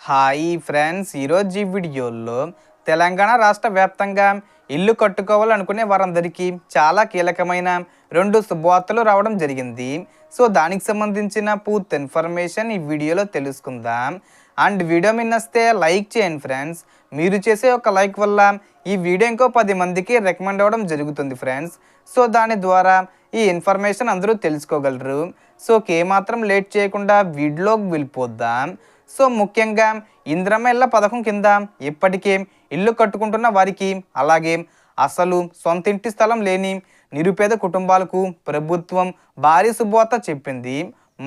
Hi friends, ఈరోజు ఈ వీడియోలో తెలంగాణ రాష్ట్ర వ్యాప్తంగా ఇల్లు కట్టుకోవాలనుకునే వారందరికీ చాలా కీలకమైన రెండు శుభవార్తలు రావడం జరిగింది. సో దానికి సంబంధించిన పూర్తి ఇన్ఫర్మేషన్ ఈ వీడియోలో తెలుసుకుందాం. అండ్ వీడియో మిన్నస్తే లైక్ చేయండి ఫ్రెండ్స్. మీరు చేసే ఒక లైక్ వల్ల ఈ వీడియో ఇంకో 10 మందికి రికమెండ్ అవ్వడం జరుగుతుంది ఫ్రెండ్స్. సో దాని ద్వారా ఈ ఇన్ఫర్మేషన్ అందరూ తెలుసుకోగలరు. సో ఏమాత్రం లేట్ చేయకుండా వీడియోలోకి వెళ్ళిపోద్దాం. సో ముఖ్యంగా ఇందిరమ్మ ఇళ్ల పథకం కింద ఇప్పటికే ఇల్లు కట్టుకుంటున్న వారికి, అలాగే అసలు సొంత ఇంటి స్థలం లేని నిరుపేద కుటుంబాలకు ప్రభుత్వం భారీ శుభవార్త చెప్పింది.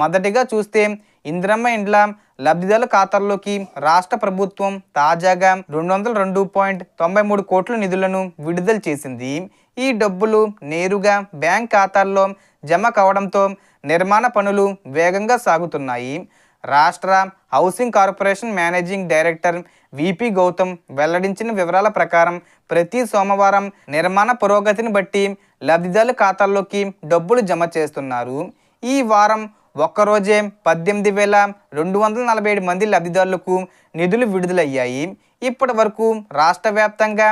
మొదటిగా చూస్తే ఇందిరమ్మ ఇండ్ల లబ్ధిదారుల ఖాతాల్లోకి రాష్ట్ర ప్రభుత్వం తాజాగా 202.93 కోట్ల నిధులను విడుదల చేసింది. ఈ డబ్బులు నేరుగా బ్యాంక్ ఖాతాల్లో జమ కావడంతో నిర్మాణ పనులు వేగంగా సాగుతున్నాయి. రాష్ట్ర housing corporation managing director VP Gautam వెల్లడించిన వివరాల ప్రకారం ప్రతి సోమవారం నిర్మాణ పురోగతిని బట్టి లబ్ధిదారుల ఖాతాల్లోకి డబ్బులు జమ చేస్తున్నారు. ఈ వారం ఒక్కరోజే 18,247 మంది లబ్ధిదారులకు నిధులు విడుదలయ్యాయి. ఇప్పటి వరకు రాష్ట్ర వ్యాప్తంగా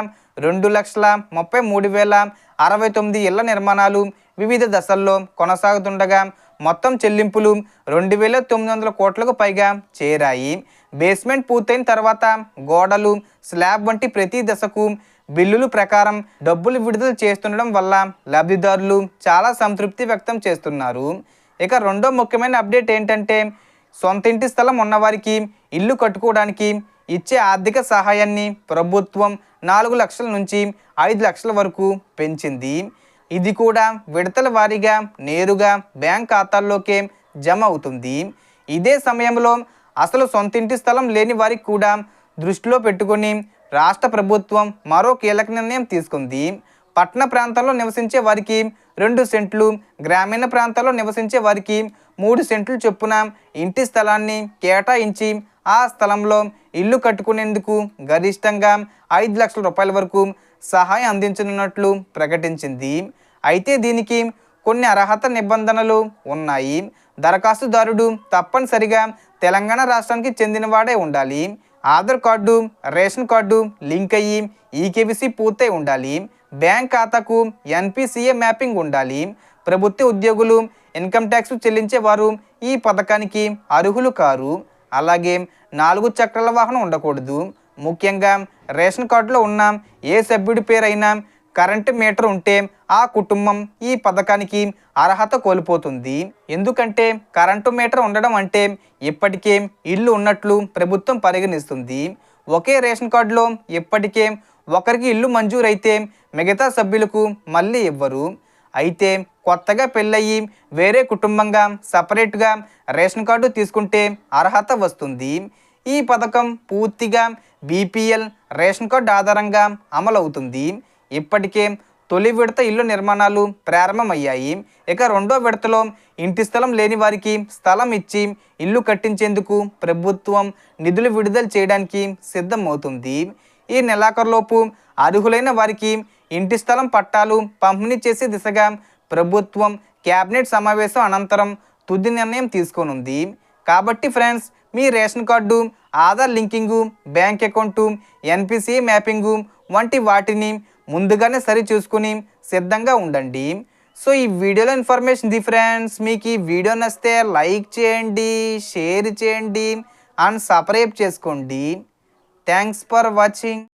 2,33,069 ఇళ్ల నిర్మాణాలు వివిధ దశల్లో కొనసాగుతుండగా మొత్తం చెల్లింపులు 2,900 కోట్లకు పైగా చేరాయి. బేస్మెంట్ పూర్తయిన తర్వాత గోడలు, స్లాబ్ వంటి ప్రతి దశకు బిల్లుల ప్రకారం డబ్బులు విడుదల చేస్తుండడం వల్ల లబ్ధిదారులు చాలా సంతృప్తి వ్యక్తం చేస్తున్నారు. ఇక రెండో ముఖ్యమైన అప్డేట్ ఏంటంటే, సొంత ఇంటి స్థలం ఉన్నవారికి ఇల్లు కట్టుకోవడానికి ఇచ్చే ఆర్థిక సహాయాన్ని ప్రభుత్వం 4 లక్షల నుంచి 5 లక్షల వరకు పెంచింది. ఇది కూడా విడతల వారీగా నేరుగా బ్యాంక్ ఖాతాల్లోకే జమ అవుతుంది. ఇదే సమయంలో అసలు సొంత ఇంటి స్థలం లేని వారికి కూడా దృష్టిలో పెట్టుకొని రాష్ట్ర ప్రభుత్వం మరో కీలక నిర్ణయం తీసుకుంది. పట్టణ ప్రాంతాల్లో నివసించే వారికి 2 సెంట్లు, గ్రామీణ ప్రాంతాల్లో నివసించే వారికి 3 సెంట్లు చొప్పున ఇంటి స్థలాన్ని కేటాయించి ఆ స్థలంలో ఇల్లు కట్టుకునేందుకు గరిష్టంగా 5 లక్షల రూపాయల వరకు సహాయం అందించనున్నట్లు ప్రకటించింది. అయితే దీనికి కొన్ని అర్హత నిబంధనలు ఉన్నాయి. దరఖాస్తుదారుడు తప్పనిసరిగా తెలంగాణ రాష్ట్రానికి చెందినవాడే ఉండాలి. Aadhaar card, ration card link అయ్యి ఈకేవీసీ పూర్తయి ఉండాలి. బ్యాంక్ ఖాతాకు ఎన్పిసిఏ మ్యాపింగ్ ఉండాలి. ప్రభుత్వ ఉద్యోగులు, ఇన్కమ్ ట్యాక్స్ చెల్లించే వారు ఈ పథకానికి అర్హులు కారు. అలాగే 4 చక్రాల వాహనం ఉండకూడదు. ముఖ్యంగా రేషన్ కార్డులో ఉన్న ఏ సభ్యుడి పేరైనా కరెంటు మీటర్ ఉంటే ఆ కుటుంబం ఈ పథకానికి అర్హత కోల్పోతుంది. ఎందుకంటే కరెంటు మీటర్ ఉండడం అంటే ఇప్పటికే ఇల్లు ఉన్నట్లు ప్రభుత్వం పరిగణిస్తుంది. ఒకే రేషన్ కార్డులో ఇప్పటికే ఒకరికి ఇల్లు మంజూరైతే మిగతా సభ్యులకు మళ్ళీ ఇవ్వరు. అయితే కొత్తగా పెళ్ళయి వేరే కుటుంబంగా సపరేట్గా రేషన్ కార్డు తీసుకుంటే అర్హత వస్తుంది. ఈ పథకం పూర్తిగా బీపీఎల్ రేషన్ కార్డు ఆధారంగా అమలవుతుంది. ఇప్పటికే తొలి విడత ఇల్లు నిర్మాణాలు ప్రారంభమయ్యాయి. ఇక రెండో విడతలో ఇంటి స్థలం లేని వారికి స్థలం ఇచ్చి ఇల్లు కట్టించేందుకు ప్రభుత్వం నిధులు విడుదల చేయడానికి సిద్ధమవుతుంది. ఈ నెలాఖరులోపు అర్హులైన వారికి ఇంటి స్థలం పట్టాలు పంపిణీ చేసే దిశగా ప్రభుత్వం క్యాబినెట్ సమావేశం అనంతరం తుది నిర్ణయం తీసుకోనుంది. కాబట్టి ఫ్రెండ్స్, మీ ration card, Aadhaar linking, bank account, NPCI mapping వంటి వాటిని ముందుగానే సరి చూసుకుని సిద్ధంగా ఉండండి. సో ఈ వీడియోలో ఇన్ఫర్మేషన్ ది ఫ్రెండ్స్. మీకు ఈ వీడియో నచ్చితే లైక్ చేయండి, షేర్ చేయండి అండ్ సబ్స్క్రైబ్ చేసుకోండి. Thanks for watching.